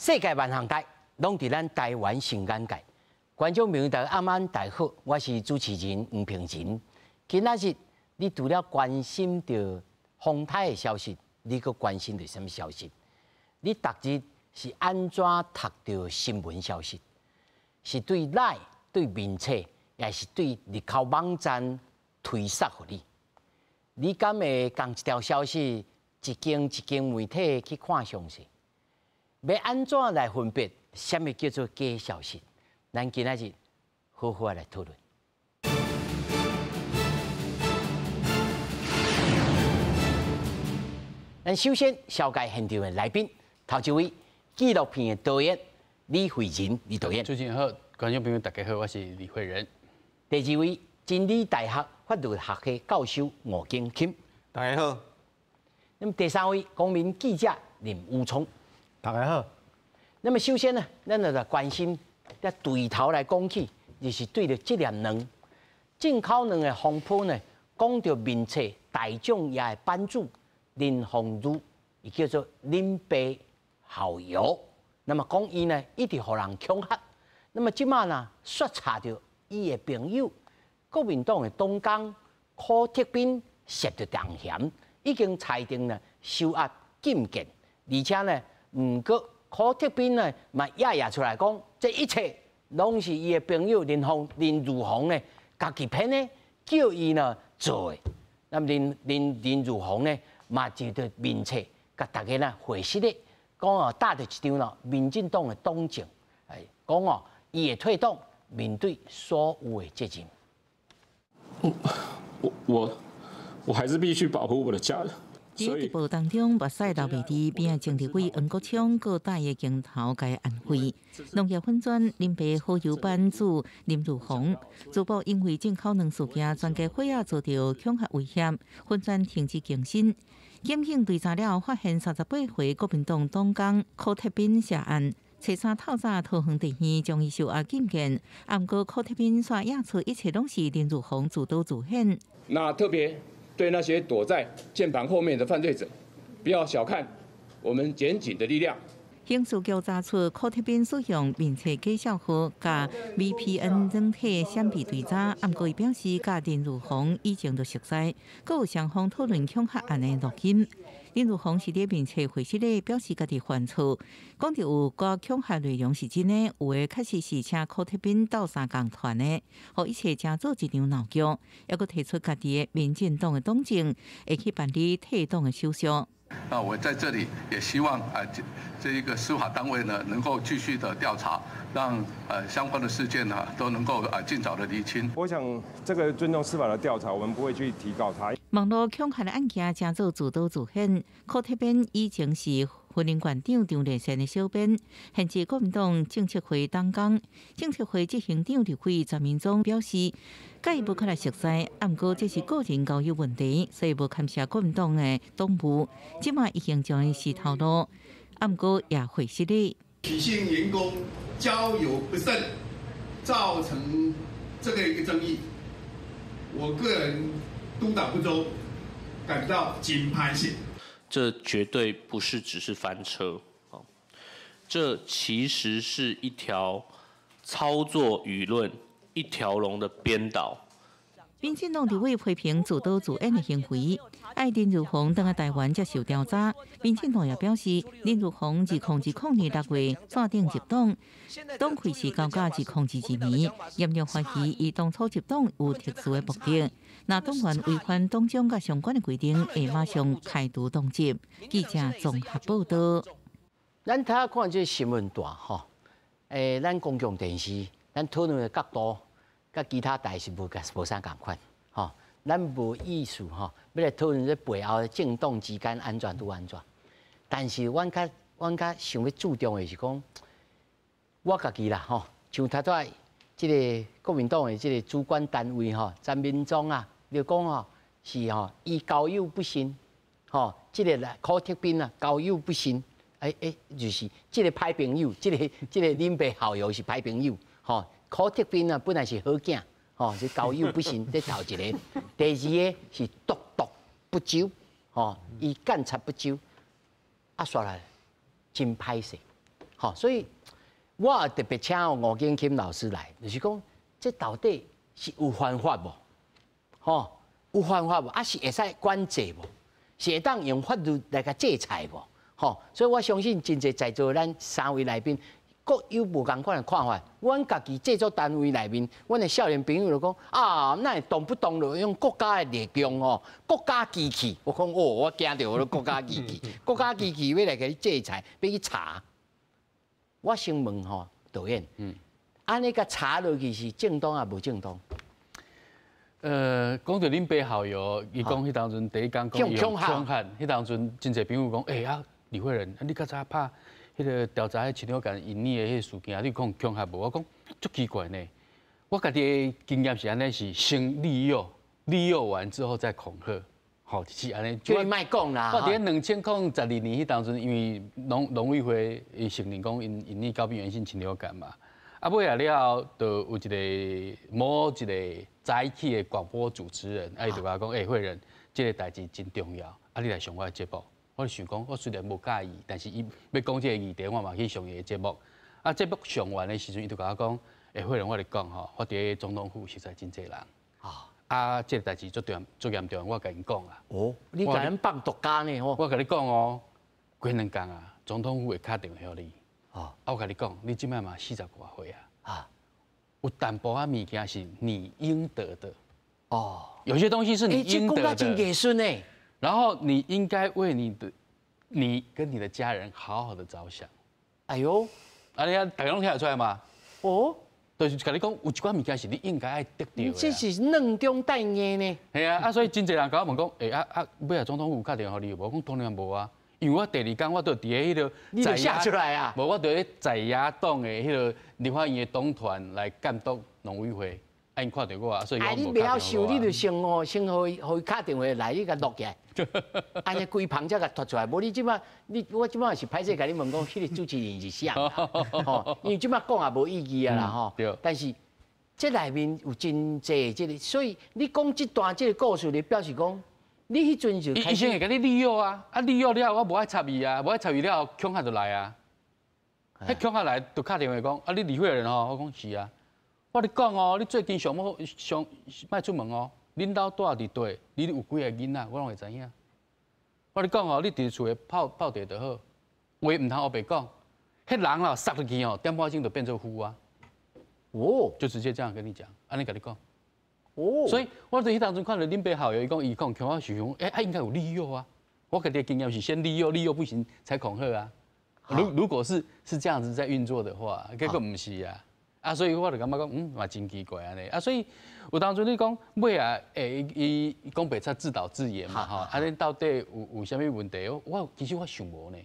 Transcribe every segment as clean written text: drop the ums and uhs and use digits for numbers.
世界万行台，拢伫咱台湾新眼界。观众朋友，大家晚安，大家好，我是主持人黄平仁。今仔日你除了关心着风台的消息，你阁关心着什么消息？你逐日是安怎读到新闻消息？是对赖、对民册，也是对入口网站推送互你？你敢会共一条消息一间媒体去看详细？要安怎来分别什么叫做假消息？咱今仔日好好来讨论。咱首先小介现场的来宾，头一位纪录片的导演李惠仁，李导演。主持人好，观众朋友大家好，我是李惠仁。第二位真理大学法律学系教授吴景钦，大家好。那么第三位公民记者林武聪，大家好。那么首先呢，咱就来关心，在对头来讲起，就是对着这粒卵，进口卵的风波呢，讲到民册大众也的版主林鸿儒，伊叫做林北好友。那么讲伊呢，一直互人恐吓。那么即马呢，说查到伊的朋友，国民党的党工柯铁斌涉着重嫌，已经裁定呢收押禁见，而且呢，唔过柯铁斌呢嘛也出来讲，这一切拢是伊的朋友林如虹呢家己骗的，叫伊呢做的。那么林如虹呢嘛就着面册，甲大家呢回息咧，讲哦打着一张咯，民进党的党证，讲哦伊会退党，面对所有的责任。我还是必须保护我的家人。在直播当中，目屎流袂滴，并政治委黄国昌个大个镜头甲安徽农业分专林北好友版主林如虹，自曝因为进口卵事件，全家伙仔遭到恐吓威胁，分专停止更新。检警调查了，发现38岁国民党党工柯铁斌涉案。找查透早桃园地院将伊收押禁见，不过柯铁斌却压出一切拢是林如虹自导自演。那特别对那些躲在键盘后面的犯罪者，不要小看我们检警的力量。刑事局查出柯铁斌使用面册假账号加 VPN 软体闪避对查，不过伊表示甲林如虹已经都熟悉，佮有双方讨论恐吓案的录音。林如虹是伫面册会室内表示家己犯错，讲到有个恐吓内容是真的，有的确实是请柯铁斌斗相共团的，互一切正做一场闹剧，还佫提出家己的民进党的党证，会去办理退党的手续。那我在这里也希望这一个司法单位呢，能够继续的调查，让相关的事件呢都能够尽早的厘清。我想这个尊重司法的调查，我们不会去提告他。网络恐吓的案件正做自导自演，柯铁斌以前是婚姻馆长张连胜的小编，现至国民党政策会党工。政策会执行长立委陈明忠表示，甲伊无可能熟悉，不过这是个人交友问题，所以无牵涉国民党的党务。即马已经将伊是透露，不过也回失礼。女性员工交友不慎，造成这个一个争议，我个人督导不周，感到紧拍性。这绝对不是只是翻车，这其实是一条操作舆论一条龙的编导。民进党立委批评自导自演的行为，爱林如虹等下台湾接受调查。民进党也表示，林如虹2020年6月暂定入党，党会是到2021年，严重怀疑伊当初入党有特殊的目的。那党员违反党章甲相关的规定，会马上开除党籍。记者综合报道。咱睇下看这新闻大吼，咱公共电视，咱讨论的角度。甲其他台是无啥共款，吼，咱无意思吼，要来讨论这背后的政党之间安全拄安全。但是阮较想要注重的是讲，我家己啦吼，像头仔即个国民党的即个主管单位吼，詹明忠啊，就讲吼是吼伊交友不慎，吼，即个柯铁斌啊交友不慎，就是即个歹朋友，即个林北好友是歹朋友，吼。柯铁斌啊，本来是好囝，吼，是交友不慎，这头一个。第二个是督导不周，吼，伊监察不周，刷来真歹势，好，所以我特别请吴建钦老师来，就是讲这到底是有犯法无？吼，有犯法无？啊是会使管制无？是会当用法律来甲制裁无？吼，所以我相信真侪在座咱3位来宾各有无共款的看法。阮家己制作单位内面，阮的少年朋友就讲啊，那动不动就用国家的力量吼，国家机器。我讲哦，我惊到我的国家机器，国家机器要来给你制裁，要去查。我先问吼，导演，安尼甲查落去是正当啊，无正当？讲到恁爸校友，伊讲迄当阵第一讲讲恐吓，迄当阵真侪朋友讲，啊，李慧仁，你较早拍迄个调查迄禽流感引起的迄个事件，你讲恐吓无？我讲足奇怪呢。我家己的经验是安尼，是先利诱完之后再恐吓，吼，是安尼。叫你莫讲啦。我伫2012年迄当阵，因为农委会伊承认讲引起高病原性禽流感嘛，啊尾了后，就有某一个早起的广播主持人，伊就甲我讲，慧仁，这个代志真重要，啊你来上我的节目。我就想讲，我虽然无介意，但是伊要讲这个议题，我嘛去上伊的节目。啊，节目上完的时阵，伊就甲我讲，慧仁，我来讲吼，我伫总统府实在真侪人。啊，这个代志足严重，我甲因讲啊。哦，你甲人放独家呢吼？我甲你讲哦，几两天啊，总统府会敲电话给你。啊，我甲你讲，你即摆嘛40多岁啊，有淡薄仔物件是你应得的。哦，有些东西是你应得的。真艺术呢。然后你应该为你跟你的家人好好的着想。哎呦，啊，你看大家拢听得出来吗？哦，就是甲你讲，有一寡物件是你应该爱得到的。这是嫩中带硬呢。系啊，所以真侪人甲我问讲，尾总统府打电话给你，无讲当然无啊。因为我第2天我就伫迄个，你就写出来啊？无，我伫在野党的迄个立法院的党团来监督农委会，因看到我啊，所以我无打电话。你袂晓收，你就先互伊敲电话来，你甲录起来。安尼规旁才甲拖出来，无你即摆我即摆是歹势甲你问讲，迄个主持人是啥？吼，因为即摆讲也无意义啊啦吼。但是这内面有真济这个，所以你讲这段这个故事，你表示讲。你迄阵就医生会甲你利诱啊，利诱了，我无爱插伊啊，无爱插伊了，恐吓就来啊。迄恐吓来，就敲电话讲，你离婚的人吼，我讲是啊。我咧讲哦，你最近上莫出门哦，恁兜住伫地，你有几个囡仔，我拢会知影。我咧讲哦，你伫厝诶泡茶就好，话唔通黑白讲。迄人啦，杀入去哦，点半钟就变做虎啊。哦，就直接这样跟你讲，安尼甲你讲。哦，所以我伫迄当中看到恁爸校友伊讲恐吓是想，应该有利诱啊。我家己的经验是先利诱不行才恐吓啊。如果是这样子在运作的话，结果唔是啊。啊，所以我就感觉讲，嘛真奇怪安尼。啊，所以有当阵你讲尾啊，伊讲白贼自导自演嘛，吼，啊，恁到底有啥物问题？其实我想无呢。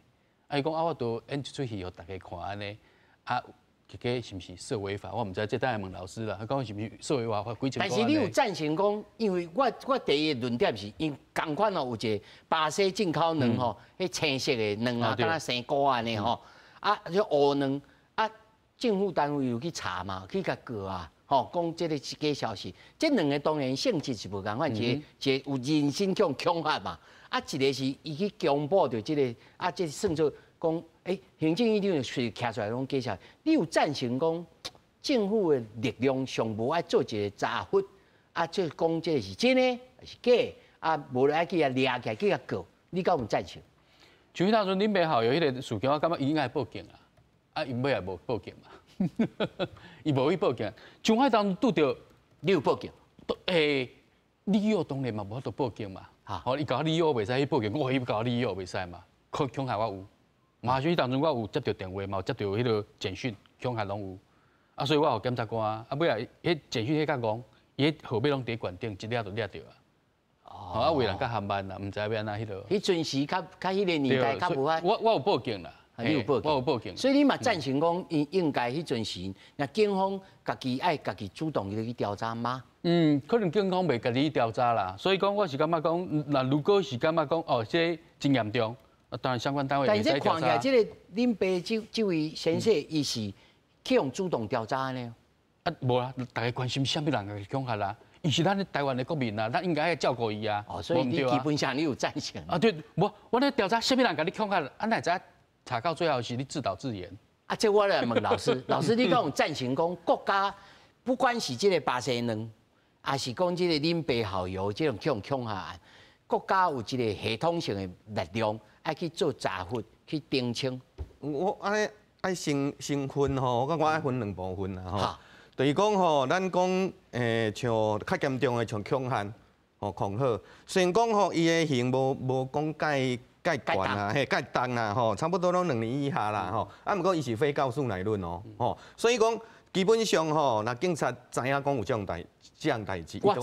啊，伊讲我都演一出戏，互大家看安尼。啊。这个是不是涉违法？我唔知，这等下问老师啦。他讲是不是涉违法？几千。但是你有赞成讲，因为我第一个论点是，因同款哦，有一个巴西进口卵吼，迄青色的卵啊，敢若生菇安尼吼，啊，就乌卵啊，政府单位有去查嘛，去甲告啊，吼，讲这个是假消息。这两个当然性质是无共款，一个有人身恐吓嘛，啊，一个是伊去公布着这个，啊，这算做讲。行政院长就是徛出来讲介绍，你有赞成讲政府的力量上无爱做一个查核，啊，即讲这是真的还是假，啊，无爱去掠起来去甲告，你敢有赞成？像迄当阵恁爸校友迄个事件，我感觉伊应该报警啊，啊，伊尾也无报警嘛，伊无去报警。像我当拄着，你有报警？利诱当然嘛，无法度报警嘛。好，伊搞利诱袂使去报警，我伊搞利诱袂使嘛，恐吓我有。马上当阵我有接到电话嘛，有接到迄个简讯，恐吓拢有，啊，所以我有检察官啊，尾啊，迄简讯迄甲讲，伊迄号码拢伫馆顶，一掠就掠着啊。哦，啊，为人较含慢啦，毋知要安那迄落。迄阵时较迄个年代较无法。我有报警啦，你有报警？我有报警。所以你嘛赞成讲，应该迄阵时，那警方家己主动去调查吗？可能警方袂家己调查啦，所以讲我是感觉讲，那如果是感觉讲，哦，这真严重。当然，相关单位但这看起来，这个恁爸这位先生，伊是去用主动调查呢？啊，无啦，大家关心什么人嘅恐吓啦？伊是咱台湾的国民啊，咱应该要照顾伊啊。哦，所以你基本上你有赞成啊？对，我咧调查什么人甲你恐吓，咱来知查到最后是你自导自演。啊，这我来问老师，老师你讲赞成讲国家不管是这个巴西卵，还是讲这个林北好油这种恐吓案，国家有一个系统性的力量，爱去做查核、去澄清。我安尼爱先分吼，我爱分两部分啦吼。就是讲吼，咱讲像较严重的像恐吓、恐吓，虽然讲吼伊的刑无讲介悬啊，嘿介重啦吼，差不多拢2年以下啦吼。啊，毋过伊是非告诉乃论哦，吼，所以讲基本上吼，那警察知影讲有这样代志，我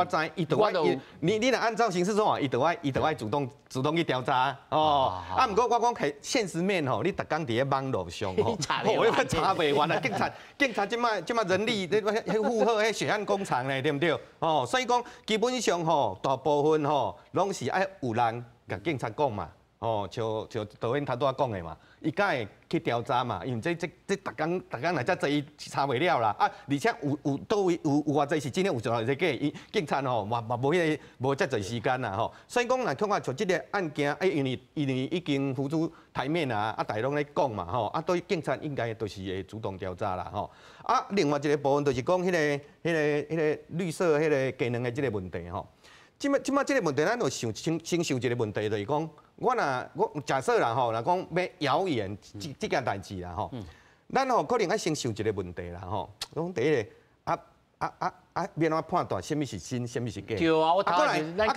知，伊就爱，你若按照刑事说法，伊就爱主动去调查哦。啊，毋过我讲现实面吼，你逐工伫咧网络上吼，查袂完啊！警察即摆人力负荷迄血汗工厂咧，对毋对？哦，所以讲基本上吼，大部分吼拢是爱有人甲警察讲嘛。哦，像导演头拄仔讲的嘛，伊敢会去调查嘛？因为这逐工来遮做，伊查袂了啦。啊，而且有倒位有偌济是真诶有做这个，警察吼嘛无迄个无遮侪时间啦吼。所以讲来看看像即个案件，因为已经付诸台面啊，大家拢咧讲嘛吼。啊，对警察应该都是会主动调查啦吼。啊，另外一个部分就是讲迄个绿色迄个技能的即个问题吼。即摆即个问题，咱就先想一个问题，就是讲。我假设啦吼，若讲要谣言即件代志啦吼，咱吼可能爱先想一个问题啦吼。讲第一个要怎判断什么是真，什么是假？对啊，我过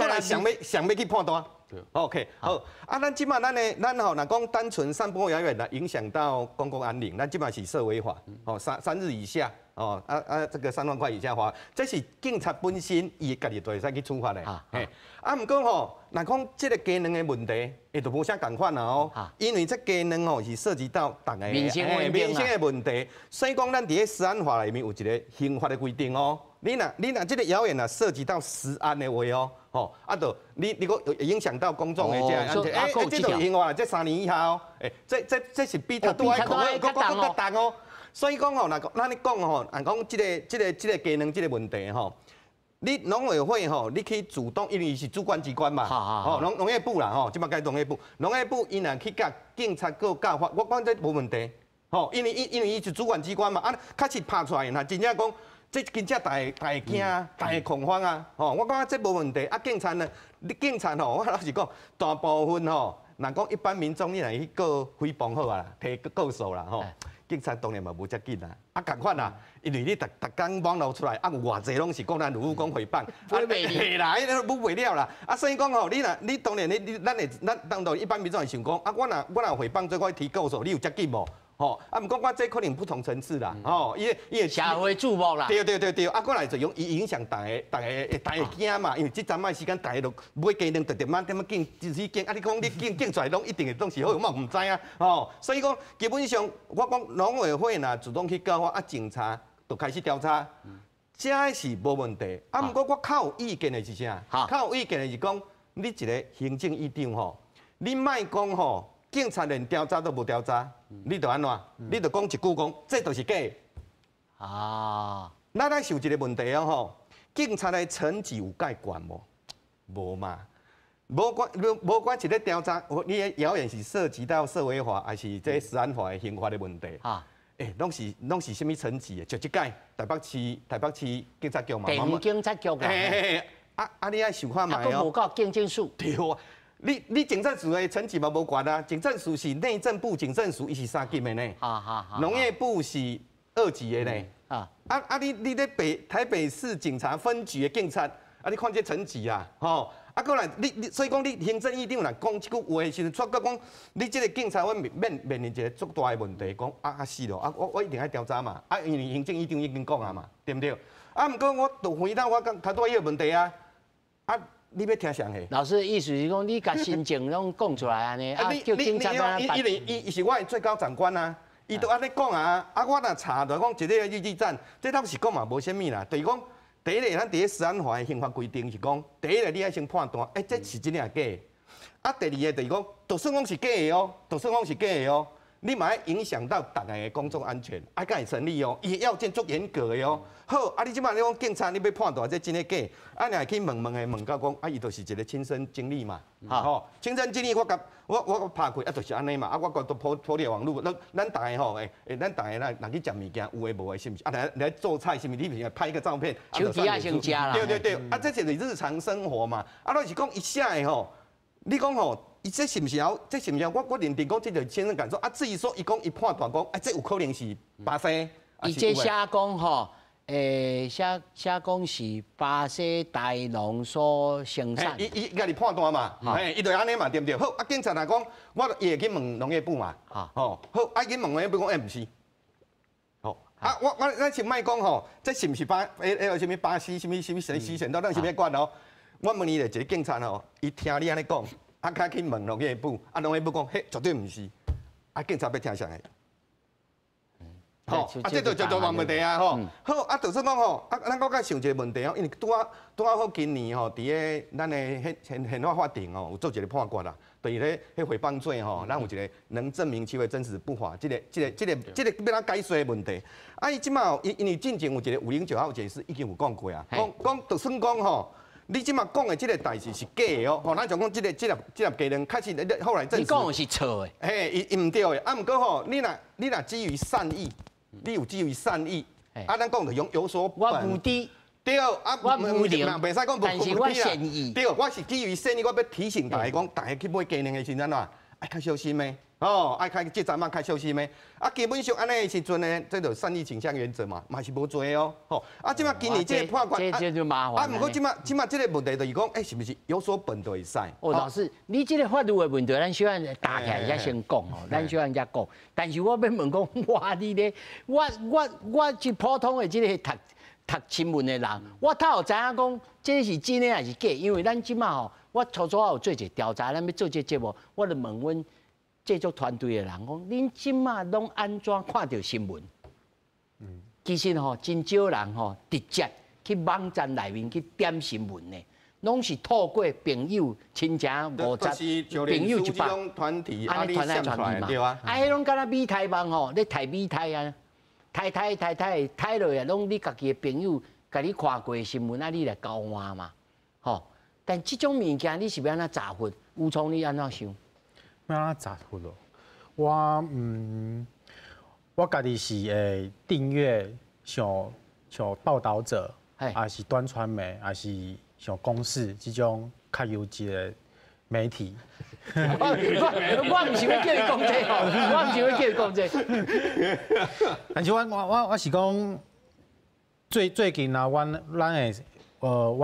来想要去判断。OK， 好。啊，咱即摆咱吼，若讲单纯散播谣言来影响到公共安宁，咱即摆是涉违法，哦，3日以下。哦，这个3万块以下罚，这是警察本身伊家己就会使去处罚的。嘿，毋过吼，若讲这个技能的问题，也就无啥共款啦哦。因为这技能吼是涉及到大家民生的问题，所以讲咱伫咧食安法里面有一个刑法的规定哦。你若这个谣言涉及到食安的话哦，吼，啊，就你个影响到公众的这安全，这就刑法这3年以下哦。这是比他多还更重哦。所以讲吼，咱咧讲吼，讲这个技能这个问题吼，你农委会吼，你去主动，因为是主管机关嘛，吼，农业部啦吼，即摆该农业部伊若去甲警察个教法，我讲这无问题，吼，因为伊是主管机关嘛，啊，确实拍出来，那真正讲，这真正大家惊，大家恐慌啊，吼，我讲这无问题，啊，警察呢，警察吼，我老实讲，大部分吼，若讲一般民众你若去告诽谤好啊，提告诉啦，吼。警察当然嘛无遮紧啦，啊共款啦，因为你逐工网络出来，啊有偌济拢是讲咱卢武讲诽谤，嘿啦，迄都不袂了啦。啊，所以讲吼，你当然咱当然一般民众会想讲，啊我若诽谤做我提告诉，你有遮紧无？吼，啊，毋过我这可能不同层次啦，吼，伊个社会注目啦，对，啊，过来就用影响大家惊嘛，因为即阵卖时间大家都买技能，特满点么警啊，你讲你警出来拢一定会拢是好，我毋知啊，吼，所以讲基本上我讲农委会呐主动去告发，啊，警察就开始调查，这是无问题，啊，毋过我较有意见的是啥？较有意见的是讲，你一个行政院长吼，你莫讲吼。警察连调查都无调查，你就安怎？你就讲一句讲，这就是假啊！咱来想一个问题哦吼，警察的层级有介悬无？无嘛，无管一个调查，你的谣言是涉及到社会法，还是这食安法的刑法的问题？拢是什么层级的？就即届台北市警察局嘛，地警察局啊，你爱想看嘛哦，无够警政署。对啊。你警政署的层级嘛无悬啊，警政署是内政部警政署，伊是3级的呢。农业部是2级的呢。你咧台北市警察分局的警察，啊，你看这层级啊，吼，啊，过来所以讲你行政院长来讲这句话的时阵，出个讲你这个警察，我面临一个足大的问题，讲是咯，我一定要调查嘛，因为行政院长已经讲啊嘛，对不对？啊，毋过我就回答我讲头拄迄个问题啊，你要听谁的？老师的意思是讲，你甲心情拢讲出来安尼，叫警察帮他办。伊是我的最高长官啊，伊都安尼讲啊，我若查就讲一个日记站，这倒是讲嘛无啥物啦。就是讲第一个，咱伫咧食安法的刑法规定是讲，第一个你爱先判断，这是真诶假的。啊，第二个就是讲，就算讲是假的哦，就算讲是假的哦，你嘛要影响到大家的公众安全，爱敢会成立哦，伊要件足严格的哦。好，啊，你即摆你讲警察，你要判断这真诶假，啊，你也去问到讲，啊，伊就是一个亲身经历嘛，吼，亲身经历我拍开，啊，就是安尼嘛，啊，我都铺了网络，咱大家吼，咱大家若去食物件，有诶无诶，是毋是？啊，来做菜是毋是？你是拍一个照片，手机也先加啦。对，啊，这就是日常生活嘛，啊，若是讲一下诶吼，你讲吼。伊这是不是要？这是不是我认定讲，这就先生感受啊。至于说，伊讲伊判断讲，哎，这有可能是巴西。伊这写讲吼，写讲是巴西大农所生产。伊家己判断嘛，伊就安尼嘛，对不对？好，啊，警察来讲，我也去问农业部嘛，好，啊，去问农业部讲，不是。好，啊，咱先莫讲吼，这是不是什么巴西什么谁选到，咱是要管哦。我问你咧，一个警察吼，伊听你安尼讲。啊，开去问农业部，啊，农业部讲，嘿，绝对唔是，啊，警察要听啥个？好，啊，这就叫做问题啊，吼。好，啊，就是讲吼，啊，咱搁再想一个问题哦，因为拄啊好今年吼，伫个咱的宪法庭哦，有做一个判决啦，对咧诽谤罪吼，咱有一个能证明其为真实不法，这个要咱解说的问题。啊，伊即马因为进前有一个509号解释已经有讲过啊，讲就算讲吼。你即马讲的这个代志是假的哦，吼，咱就讲这粒鸡卵，确实后来证实。你讲的是错的。嘿，伊唔对的，啊，毋过吼，你若基于善意，你有基于善意，啊，咱讲就有所本。我目的。对，啊，我目的，袂使讲但是我善意。对，我是基于善意，我要提醒大家讲，大家去买鸡卵的时阵啊，爱较小心的。哦，爱开这阵嘛较小心的，啊，基本上安尼的时阵呢，这就善意倾向原则嘛，嘛是无做哦，吼，啊，即马今年这个判决，这就麻烦。啊，毋过即马这个问题就是讲，是不是有所本就会使？哦，老师，你这个法律的问题，咱小安打起来才先讲哦，咱小安才讲。但是我要问讲，你咧，我是普通的这个读新闻的人，我透有知影讲，这是真的还是假？因为咱即马吼，我初有做一个调查，咱要做这节目，我就问阮。制作团队的人讲，恁即马拢安怎看到新闻？其实吼，真少人吼直接去网站内面去点新闻呢，拢是透过朋友、亲戚、朋友一帮团体，安尼团体嘛。对啊，迄拢敢若美台网吼，咧台美台啊，台落啊，拢你家己的朋友，甲你看过新闻啊，你来交换嘛，吼。但即种物件你是要安怎查获？吴聪你安怎想？要安怎查获咯？我家己是会订阅像报道者，还是端传媒，还是像公视这种较优质的媒体。我唔是要叫你讲这吼，我唔是要叫你讲这。但是我是讲最近啊，阮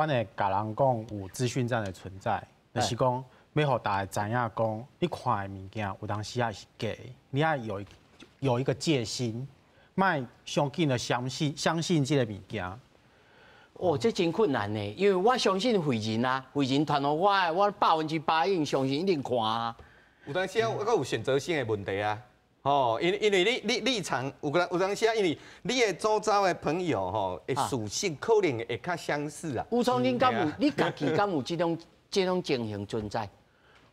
会甲人讲有资讯站的存在，就是讲。要互大家知影讲，你看的物件有当时也是假的，你要有一个戒心，莫上紧的相信这个物件。哦，这真困难呢，因为我相信慧仁啊，慧仁传互我100%应相信一定看啊。有当时啊，我有选择性的问题啊。哦，因为你立场有当时啊，因为你的周遭的朋友吼，的属性可能会较相似啊。吴聪，你敢有？你家己敢有这种情形存在？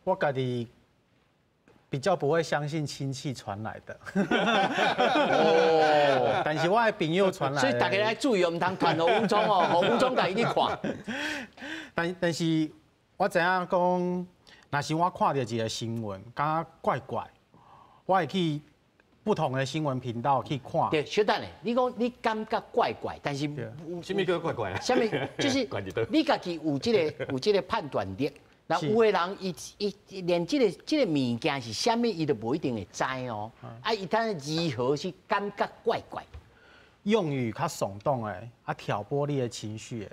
我家己比较不会相信亲戚传来的，哦，但是我的朋友传来，所以大家来注意，唔通传互吴聪哦，互吴聪家己去看。但是我知影讲，若是我看到一个新闻，感觉怪怪，我会去不同的新闻频道去看。对，小等咧，你讲你感觉怪怪，但是什么叫怪怪啊？什么就是你家己有这个判断力。那有的人伊连这个物件是啥物，伊都无一定会知哦。啊，伊当如何是感觉怪怪？用语较耸动的，啊挑拨你的情绪的，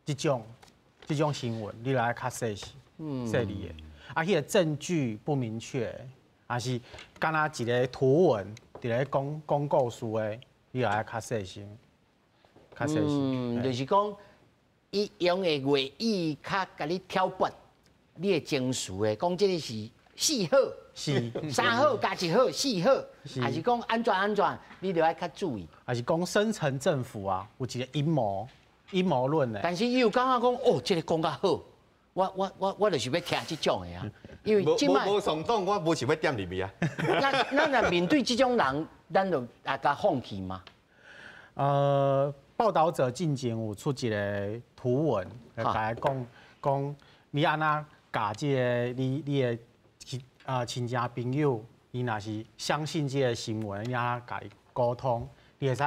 这种新闻，你来较细细腻的。啊，迄个证据不明确，还是敢若一个图文伫咧讲故事的，你来较细心，较细心。就是讲，伊用的话语较甲你挑拨。你的情绪的，讲这个是4好，是3好加1好4好，还是讲安全，你就要较注意。还是讲深层政府啊，有一个阴谋论的。但是伊有感觉讲，哦，这个讲较好，我就是要听这种的啊。因为即摆无耸动，我无想要点入去啊。咱若面对这种人，咱就大家放弃嘛。报道者进前有出一个图文，来讲你安那教这个你的亲戚朋友，伊若是相信这个新闻，你安甲伊沟通，你会使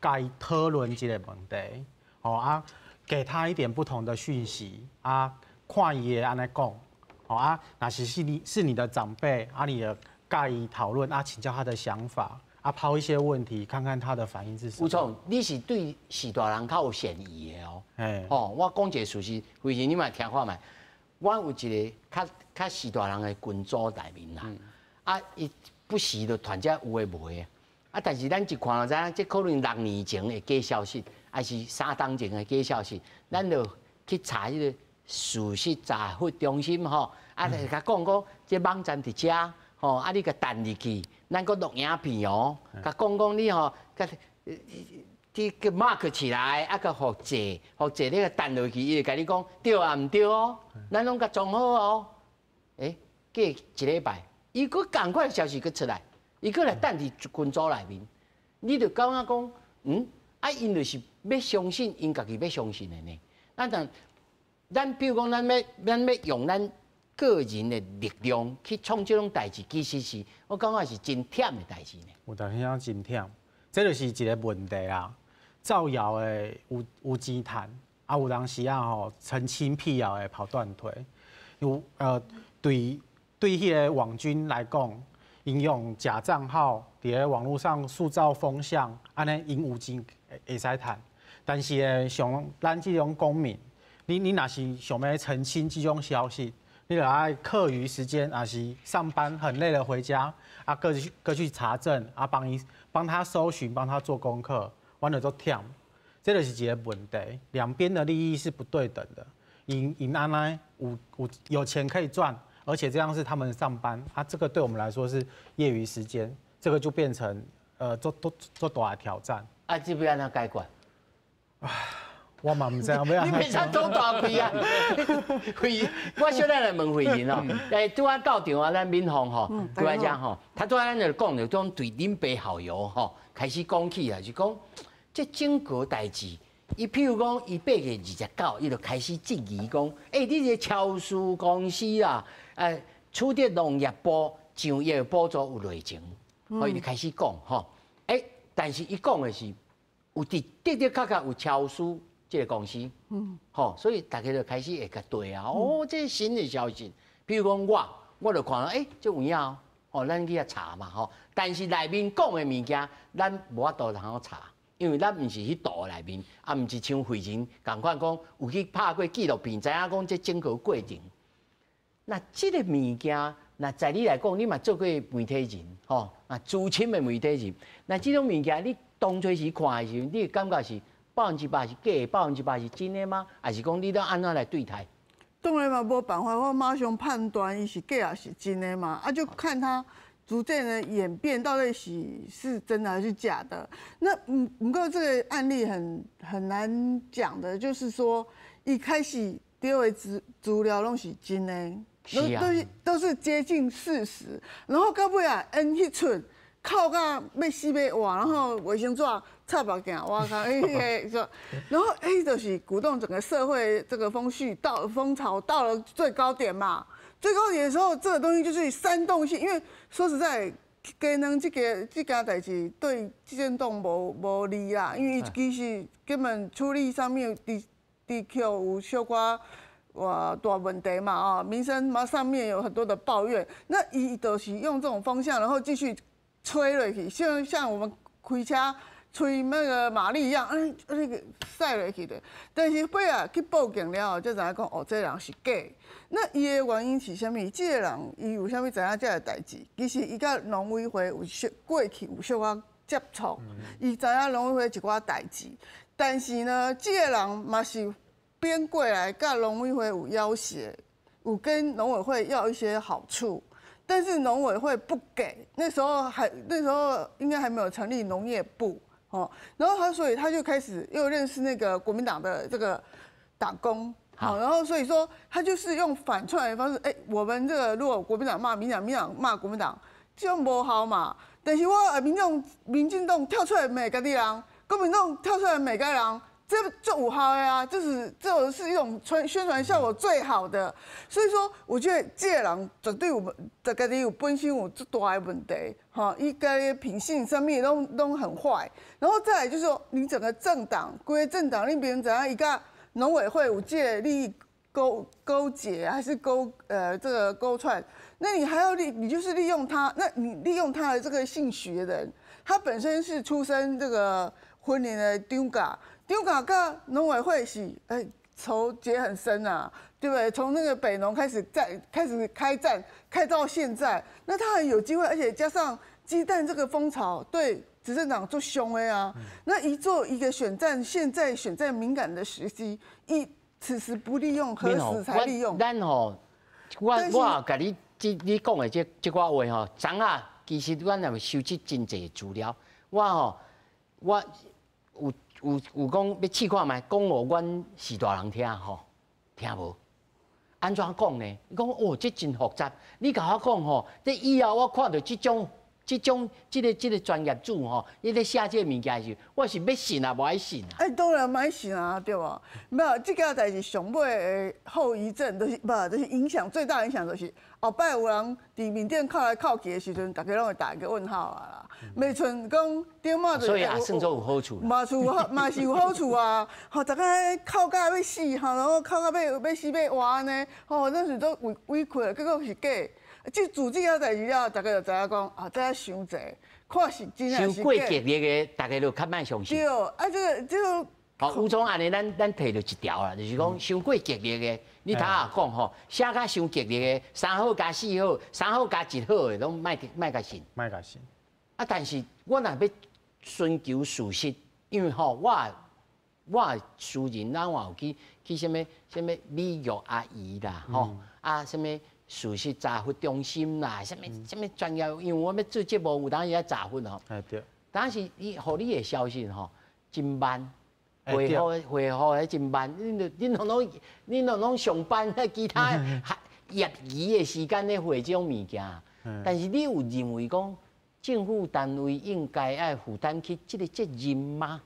甲伊讨论这个问题，给他一点不同的讯息看伊会安尼讲，若是你的长辈你就甲伊讨论请教他的想法。抛一些问题，看看他的反应是什么。吴总，你是对许大人较有嫌疑的哦。我讲一个事实，回去你嘛听看觅。我有一个较许大人的群组内面啦，伊不时就传这有诶无诶。但是咱一看就知影，这可能6年前的假消息，还是3当前的假消息，咱就去查迄个事实查核中心就甲讲这网站伫遮。你甲弹入去，咱搁录影片甲讲你去 mark 起来，甲互坐你个弹落去，伊会甲你讲对啊毋对哦，咱拢甲装好哦。过1礼拜，伊搁赶快消息搁出来，伊搁来弹伫群组内面，你就感觉讲，因就是要相信，因家己要相信的呢。咱比如讲，咱要用咱。个人的力量去创这种代志，其实是我感觉是真忝的代志呢。有当时真忝，这就是一个问题啦。造谣的有钱赚，有当时澄清辟谣的跑断腿。对迄个网军来讲，因用假账号伫网络上塑造风向，安尼因有钱会使赚。但是像咱这种公民，你若是想要澄清这种消息。你就爱课余时间是上班很累了回家各去查证帮他搜寻帮他做功课，完了都忝，这就是一个问题，两边的利益是不对等的。因安尼有钱可以赚，而且这样是他们上班这个对我们来说是业余时间，这个就变成做大的挑战。这要安怎解决？我嘛唔知道要。你袂使讲大气啊！我小咱来问慧仁哦，拄仔到场咱敏芳拄仔讲他拄仔咱就讲着种对恁爸校友开始讲起啊，就讲这整个代志，譬如讲伊8月29，伊就开始质疑讲，你这超市公司啦，取得农业部上月补助有内情，伊就开始讲但是伊讲的是有的确有超市。这个公司，所以大家就开始会甲对啊，这是新的消息。比如讲我就看到，这有影咱去查嘛，但是内面讲的物件，咱无法度通好查，因为咱毋是迄岛内面，毋是像慧仁共款讲有去拍过纪录片，知影讲这整个过程。那这个物件，那在你来讲，你嘛做过媒体人，资深的媒体人，那这种物件，你当初时看的时候，你感觉是100%是假的，100%是真的吗？还是讲你都安怎来对待？当然嘛，无办法，我马上判断伊是假还是真的嘛，就看他逐渐的演变，到底是真的还是假的。那不过这个案例很难讲的，就是说一开始第二位资料拢是真的，都是接近事实，然后到尾啊，因迄寸靠到要死要活，然后卫生纸插目镜，我靠，然后就是鼓动整个社会这个风潮到了最高点嘛。最高点的时候，这个东西就是煽动性，因为说实在，可能这件代志对这件动无利啦，因为其实根本处理上面DQ 有小可大问题嘛民生嘛上面有很多的抱怨，那伊就是用这种方向，然后继续吹落去，像我们开车。吹那个马力一样，那个塞落去的。但是尾啊去报警了后，才知影讲这人是假。那伊的原因是啥物？这个人伊有啥物知影这个代志？其实伊甲农委会有过去有小可接触，伊知影农委会一寡代志。但是呢，这个人嘛是编过来，甲农委会有要挟，有跟农委会要一些好处。但是农委会不给，那时候应该还没有成立农业部。然后所以他就开始又认识那个国民党的这个党工，好，然后所以说他就是用反串的方式，我们这个如果国民党骂民进党骂国民党，这种无效嘛。但是我民进党跳出来每个人，国民党跳出来每个人。这有效的啊，这是一种宣传效果最好的，所以说我觉得这个人绝对家己有本身有最大的问题，哈，伊家己品性上面都很坏，然后再来就是说，你整个政党，规个政党你别人怎样，一个农委会有这个利益勾结还是这个勾串，那你还要你就是利用他，那你利用他的这个姓许的人，他本身是出身这个婚联的丢嘎。丢嘎跟农委会是仇结很深啊，对不对？从那个北农开始开战，开到现在，那他很有机会，而且加上鸡蛋这个风潮，对执政党做凶啊。那做一个现在选战敏感的时机，此时不利用，何时才利用？咱吼，我甲你讲的这寡话吼，昨仔其实阮也收集真侪资料，我有讲要试看卖，讲我阮是大人听吼，听无？安怎讲呢？伊讲哦，这真复杂。你甲我讲吼，这以后我看到这个专业组吼，伊咧写这物件时，我是要信啊，无爱信啊。当然买信啊，对无？没有，这个代志上尾的后遗症，就是影响最大影响就是后摆有人伫面顶靠来靠去的时阵，大家拢会打一个问号啊啦。袂像讲顶嘛，所以也算做有好处。嘛是有好处啊！吼，大家靠到要死，吼，然后靠到要死要活呢，吼，那是都委屈，结果是假。即自这个代志了，大家就知影讲啊，这想者，看是真还是假。伤过激烈的，大家就较莫相信。对，这个。好，有种安尼，咱摕到一条啦，就是讲伤过激烈的，你头下讲吼，写甲伤激烈的，3号加4号，3号加1号的，拢莫甲信。莫甲信。啊，但是我若要寻求事实，因为吼，我私人咱有去什么美育阿姨啦，吼什么事实查核中心啦，什么专业，因为我要做节目，有当时要查核吼。对。当时互你的消息吼，真慢，回复还真慢，恁拢上班，其他业余的时间咧回这种物件，但是你有认为讲？政府单位应该要负担起这个责任吗？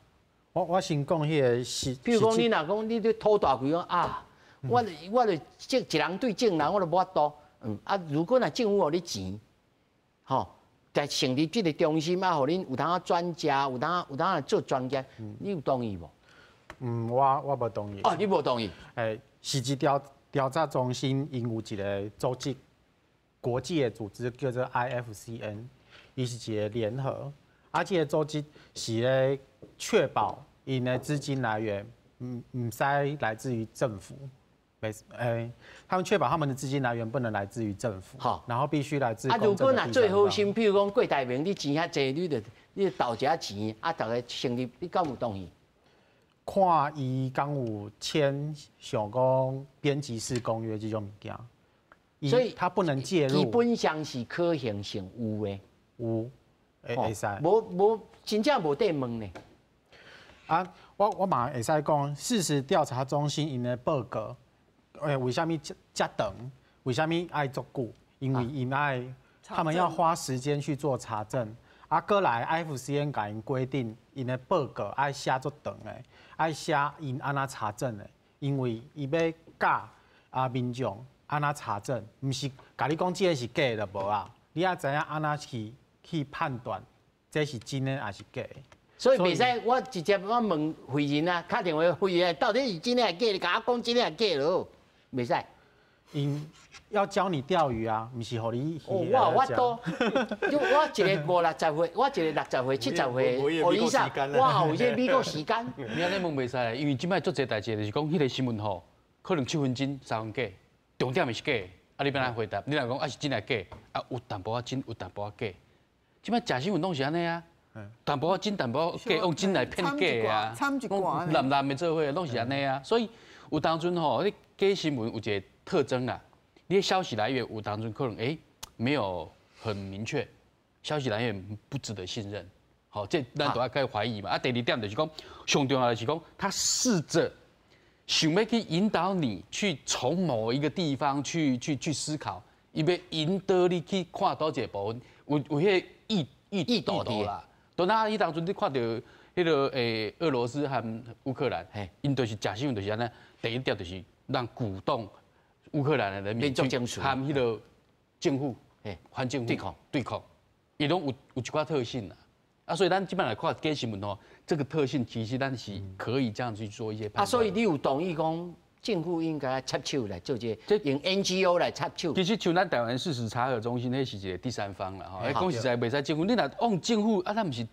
我先讲迄个是，比如讲你若讲你咧拖大规讲啊，我就一人对证人我就无法度，如果若政府互你钱，吼，在成立这个中心啊，互恁有当专家，有当做专家，你有同意无？我无同意。哦，你无同意？是一调查中心，因有一个组织，国际的组织叫做 IFCN。伊是一个联合，这个组织是咧确保因的资金来源唔使来自于政府，他们确保他们的资金来源不能来自于政府，好，然后必须来自。如果最好心，譬如讲郭台铭，你钱遐济，你倒一下钱，大家成立，你敢有同意？看伊敢有签像讲编辑式公约这种物件，所以他不能介入。基本上是可行性有的。有，会使。无真正无得问呢。我嘛会使讲，事实调查中心因的报告，为什么这长？为什么爱足久？因为因爱他们要花时间去做查证。过来 IFCN 甲因规定，因的报告爱写足长的，爱写因安那查证的，因为伊要教民众安那查证，毋是甲你讲这个是假的无啊？你也知影安那去判断这是真的还是假的，所以袂使我直接我问会人啊，打电话会人到底是真的还是假的，你甲我讲真的还是假咯，袂使。因要教你钓鱼啊，毋是互你。我多，就我一个50-60岁，我一个60岁、70岁，互你啥？我有这美国时间。你安尼问袂使，因为即摆做侪代志就是讲，迄个新闻吼，可能7分真3分假，重点的是假。你要安回答？你若讲是真还假？有淡薄仔真，有淡薄仔假。即摆假新闻拢是安尼啊，淡薄仔真，淡薄仔假，用真来骗假啊。掺一寡。蓝的做伙拢是安尼啊，所以有当阵吼，你假新闻有一个特征啦，你的消息来源有当阵可能没有很明确，消息来源不值得信任。好，这咱都要该怀疑嘛。第二点就是讲，上重要的是讲，他试着想要去引导你去从某一个地方去思考，伊要引导你去看到一个部分，有迄个意图啦。都那伊当初你看到迄个俄罗斯和乌克兰，因就是假想就是安尼，第一条就是让鼓动乌克兰的人民去和迄个政府反政府对抗，伊拢有一寡特性啦。啊，所以咱基本来看假新闻哦，这个特性其实咱是可以这样去做一些判断。所以你有同意讲政府应该插手来做这用 NGO 来插手？其实像咱台湾事实查核中心，那是一个第三方啦，吼。讲实在，袂使政府，你若往政府啊，咱毋是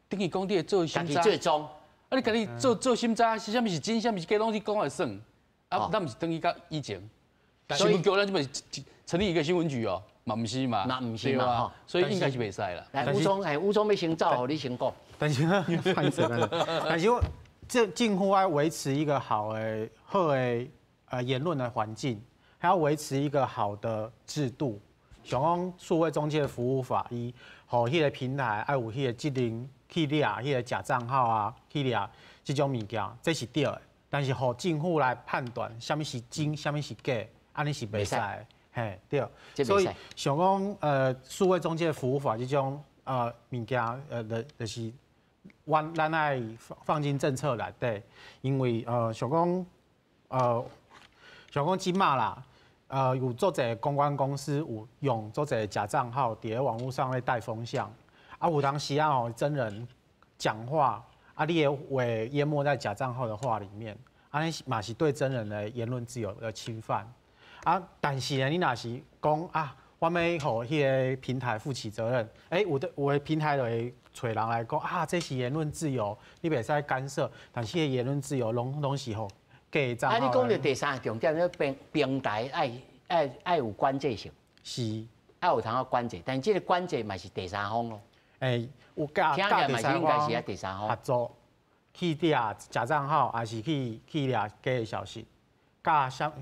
等于讲你做心查，最终啊，你家己做心查，是啥物是真，啥物是假，拢是讲来算。啊，咱毋是等于到以前，新闻局咱就咪成立一个新闻局哦。嘛唔是嘛，那唔是嘛，所以应该是袂使啦。来，吴总，吴总要先走，你先讲。但是这近乎要维持一个好的言论的环境，还要维持一个好的制度。像讲数位中介服务法，伊互迄个平台爱有迄个责任去掠迄个假账号啊，去掠这种物件，这是对的。但是互政府来判断，啥物是真，啥物是假，安尼是袂使。嘿，对，所以像讲数位中介服务法这种物件就是咱爱放进政策内底，因为像讲即马啦，有做者公关公司有用做者假账号伫网络上咧带风向，啊有当时啊真人讲话，啊你的话淹没在假账号的话里面，安尼嘛是对真人的言论自由的侵犯。啊，但是呢，你若是讲啊，我要互迄个平台负起责任，有的平台就会找人来讲啊，这是言论自由，你袂使干涉。但是言论自由拢是吼假账号。你讲到第三个重点，你平台爱有管制性，是爱有通个管制，但这个管制嘛是第三方咯。有甲第三方合作去掠假账号，还是去掠假的消息。像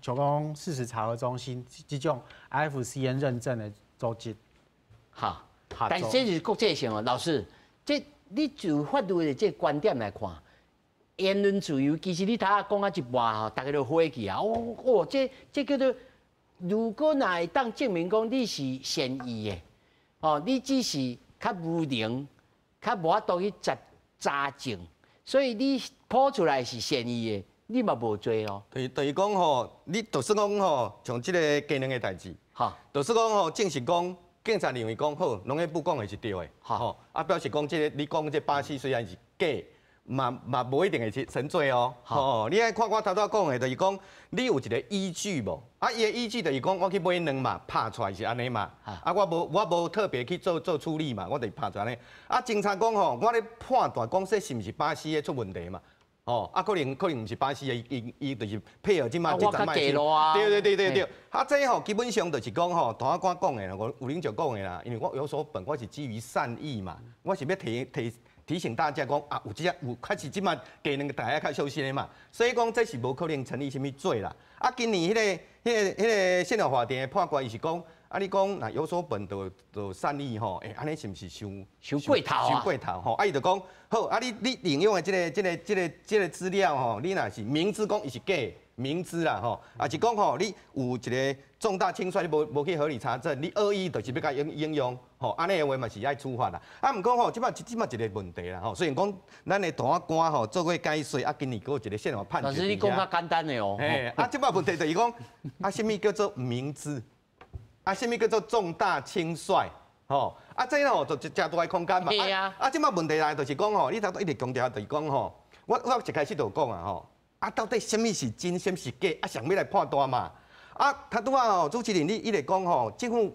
讲事实查核中心这种 IFCN 认证的组织，好，但是这是国际性哦，老师，你就法律的这观点来看，言论自由其实你睇下讲啊一半吼，大家都火气啊，这叫做，如果若会当证明讲你是善意的，你只是较无能，较无法度去查证，所以你抛出来是善意的。你嘛无做哦，就是讲吼，你就算讲吼，像即个技能的代志，就算讲吼，证实讲警察认为讲好，农业部讲的是对的，表示讲即个你讲这巴西虽然是假，嘛无一定会成罪哦。你爱看我头讲的，就是讲你有一个依据无？伊的依据就是讲我去买卵嘛，拍出来是安尼嘛，我无特别去做处理嘛，我就拍出来呢。警察讲吼，我咧判断讲这是毋是巴西的出问题嘛？可能毋是巴西的，伊就是配合即马这阵卖。对。这吼基本上就是讲吼，同我讲的啦，有领袖讲的啦，因为我有所本，我是基于善意嘛，我是要提醒大家讲有开始即马技能大家较小心的嘛，所以讲这是无可能成立什么罪啦。今年迄个宪法法庭的判决伊是讲。你讲那有所本就善意吼，安尼是毋是伤过头啊？伤过头吼，伊就讲好，你引用的这个资料吼，你若是明知讲伊是假，明知啦吼，是讲吼，你有一个重大轻率，你无去合理查证，你恶意就是要甲应用，吼，安尼的话嘛是爱处罚啦。毋过吼，即摆一个问题啦吼，虽然讲咱的大官吼做过解说，今年还有一个宪法判决。但是你讲较简单的哦。即摆问题就是讲，什么叫做明知？什么叫做重大轻率？这吼就真大的空间嘛。即摆问题来就是讲吼，你头一直强调就是讲吼，我一开始就讲啊吼，到底什么是真，什么是假？想要来判断嘛。他拄啊吼，主持人你直讲吼，政府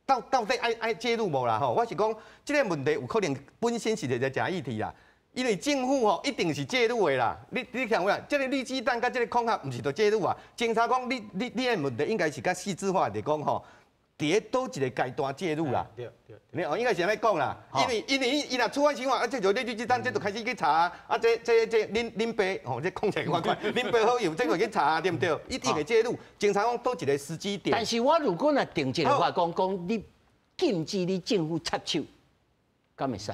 到底爱介入无啦吼？我是讲，这个问题有可能本身是一个假议题啦。因为政府吼一定是介入的啦，你看有这个绿鸡蛋甲这个恐吓，唔是就介入啊？警察讲你的问题应该是较细致化的讲吼，伫倒一个阶段介入啦。对，应该是安尼讲啦。因为伊若触犯刑法，这就绿鸡蛋这就开始去查这恁爸吼，这讲起来快，恁爸好友这个去查对不对？一定会介入。警察讲倒一个时机点。但是我如果若定一个话讲你禁止你政府插手，敢会使？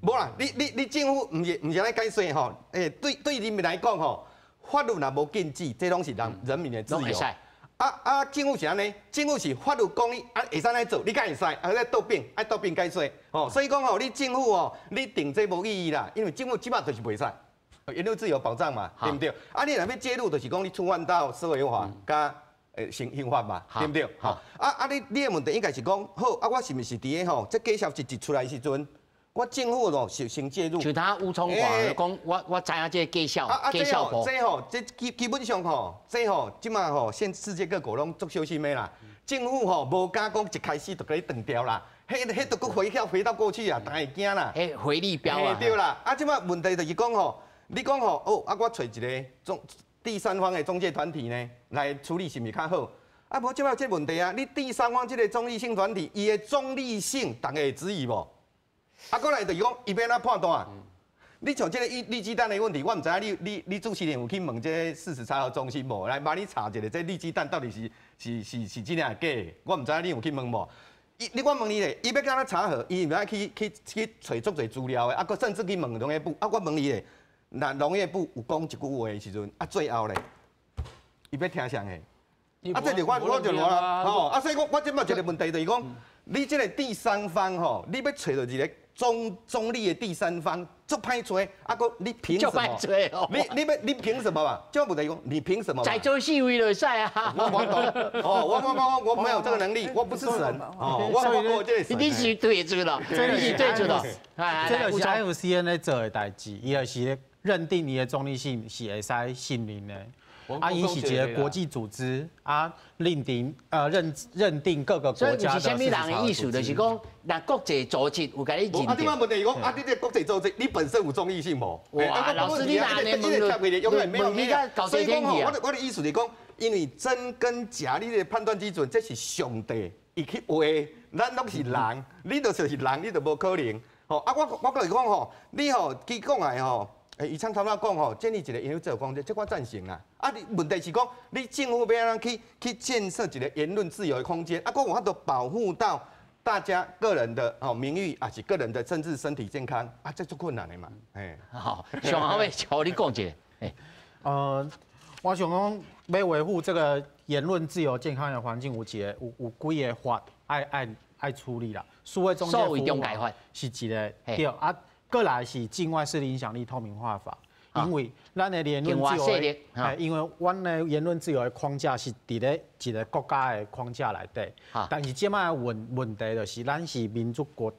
无啦，你政府唔是来解说吼，对人民来讲吼，法律若无禁止，这拢是人民的自由。政府是安尼，政府是法律讲你会使来做，你敢会使？在倒并，爱倒并解说。所以讲你政府你定这无意义啦，因为政府即马就是袂使。言论自由保障嘛，对不对？你若要介入，就是讲你触犯到社会法加刑法嘛，对不对？你的问题应该是讲好我是毋是伫个这假消息一出来的时阵，我政府是先介入。就他吴聪讲，讲我知影这假消部。这基本上即马现世界各国拢足小心的啦。政府无敢讲一开始就给你断掉啦，迄都佫回到过去啊，大家会惊啦。回力标啊。对啦，即马问题就是讲你讲我找一个第三方的中介团体呢来处理是毋是较好？无即摆这问题啊，你第三方这个中立性团体，伊的中立性，大家会质疑无？过来就是讲，伊要哪判断？你像这个立基蛋的问题，我毋知影你主持人有去问这43号中心无？来帮你查一下，这立基蛋到底是真的还是假的？我毋知影你有去问无？我问你咧，伊要甲咱查核，伊毋爱去找足侪资料的，佮甚至去问农业部，我问你咧。那农业部有讲一句话的时阵，最后咧，伊要听啥个？这就我就话啦，所以我即摆一个问题就是讲，你这个第三方你要找到一个中立的第三方，足歹找，你凭什么？你凭什么嘛？这问题讲，你凭什么？在做细微就使啊！我没有这个能力，我不是神我这个神。你是对主的，你是对主的。这就是 FCN 咧做的代志，伊就是认定你的中立性是会使信任的。伊是一个国际组织认定各个国家的。所以是虾米人的意思？就是讲，那国际组织有甲你认定。你问题讲，你这国际组织，你本身有中立性无？哇，老师你哪能问你甲搞这天气啊？我的意思是讲，因为真跟假，你的判断基准这是上帝伊去画，咱拢是人，你就是人，你就无可能。我跟你讲你去讲来伊参头仔讲建立一个言论自由空间，这我赞成啦。你问题是讲，你政府要安怎去建设一个言论自由的空间？有法度保护到大家个人的名誉，还是个人的甚至身体健康这足困难的嘛。好，上后尾求你讲一个。我想讲要维护这个言论自由健康的环境，有几个法爱处理啦。数位中介服务是一个对过来是境外势力影响力透明化法，因为咱的言论自由的，因为阮的言论自由的框架是伫咧一个国家的框架内底，但是即摆问题就是，咱是民主国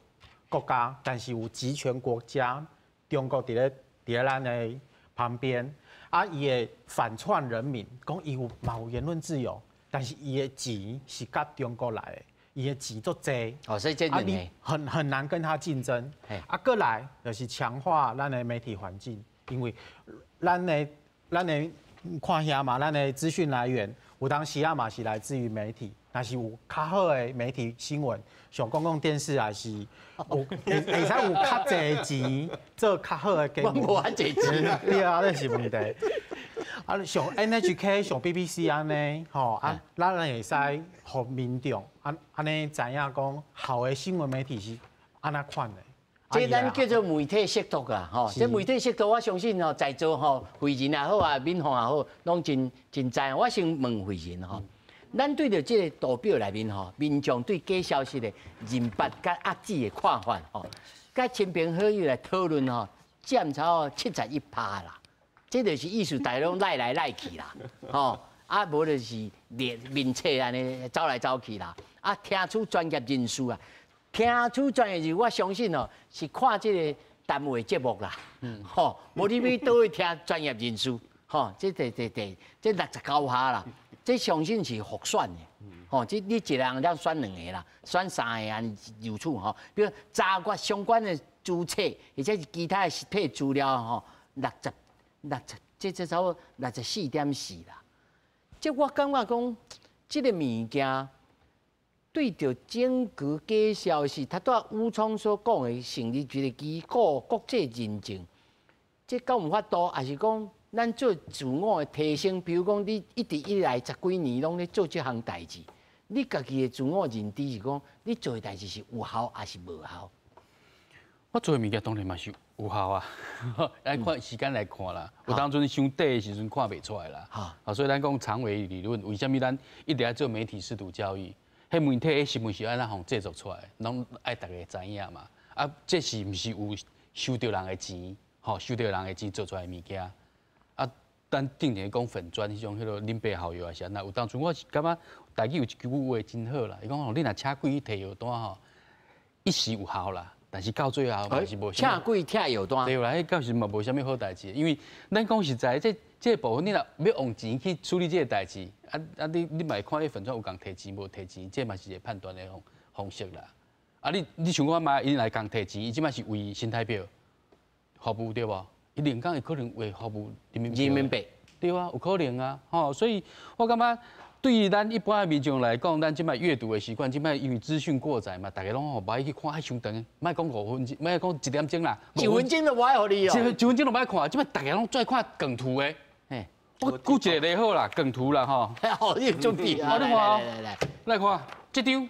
家，但是有集权国家，中国伫咧咱的旁边，伊会反串人民，讲伊有言论自由，但是伊的钱是甲中国来的。伊的钱足济，所以这你很难跟他竞争。过来就是强化咱的媒体环境，因为咱的看遐嘛，咱的资讯来源有当时嘛是来自于媒体，但是有较好的媒体新闻，像公共电视还是会使有较济钱做较好的节目。无安济钱，对啊，这是问题。像 NHK、像 BBC 安尼，咱会使互民众安尼知影讲好的新闻媒体是安怎款的。这咱叫做媒体识读啊，这媒体识读，我相信在座慧仁也好啊，敏凤也好，拢真知。我先问慧仁咱对着这个图表内面民众对假消息的认别甲压制的看法甲亲朋好友来讨论占超71%啦。这就是意思，大家拢赖来赖去啦，无就是面册安尼走来走去啦。听取专业人士听取专业人士，我相信是看这个单位节目啦，无你要倒去听专业人士，这69下啦，这相信是复选的，这你一人要选2个啦，选3个安如此比如查阅相关的注册，而且是其他的实体资料这差不多64.4啦。这我感觉讲，这个物件对着整个假消息，他对吴聪所讲的成立一个机构、国际认证，这敢有法度？还是讲咱做自我的提升？比如讲，你一直以来10几年拢咧做这项代志，你家己的自我认知是讲，你做的代志是有效还是无效？我做的物件当然嘛是有效啊，咱看时间来看啦。有当阵伤短的时阵看袂出来啦。啊，所以咱讲长尾理论，为什么咱一直要做媒体识读教育？迄媒体迄新闻是安怎互制作出来，拢爱大家知影嘛。啊，这是毋是有收到人的钱？吼，收到人的钱做出来的物件。啊，咱定年讲粉砖迄种迄个林北好友啊，是安那有当阵我是感觉大家有一句话真好啦，伊讲吼，你若请鬼摕药单吼，一时有效啦。但是到最后嘛是无。请鬼拆药单。对啦，迄到时嘛无啥物好代志，因为咱讲实在，这个部分你若要用钱去处理这个代志，你嘛会看你粉砖有共摕钱无摕钱，这嘛是一个判断的方式啦。啊，你像我妈，伊来共摕钱，伊即摆是为新台币服务对无？伊连讲会可能为服务人民币。对啊，有可能啊，吼，所以我感觉。对于咱一般的民众来讲，咱即摆阅读的习惯，即摆因为资讯过载嘛，大家拢吼歹去看，爱伤长，莫讲5分钟，莫讲1点钟啦，1分钟都无爱互你哦，1分钟都莫爱看，即摆大家拢最爱看梗图的，我举一个例好啦，梗图啦吼，好，你重点啊，你看，来看，这张，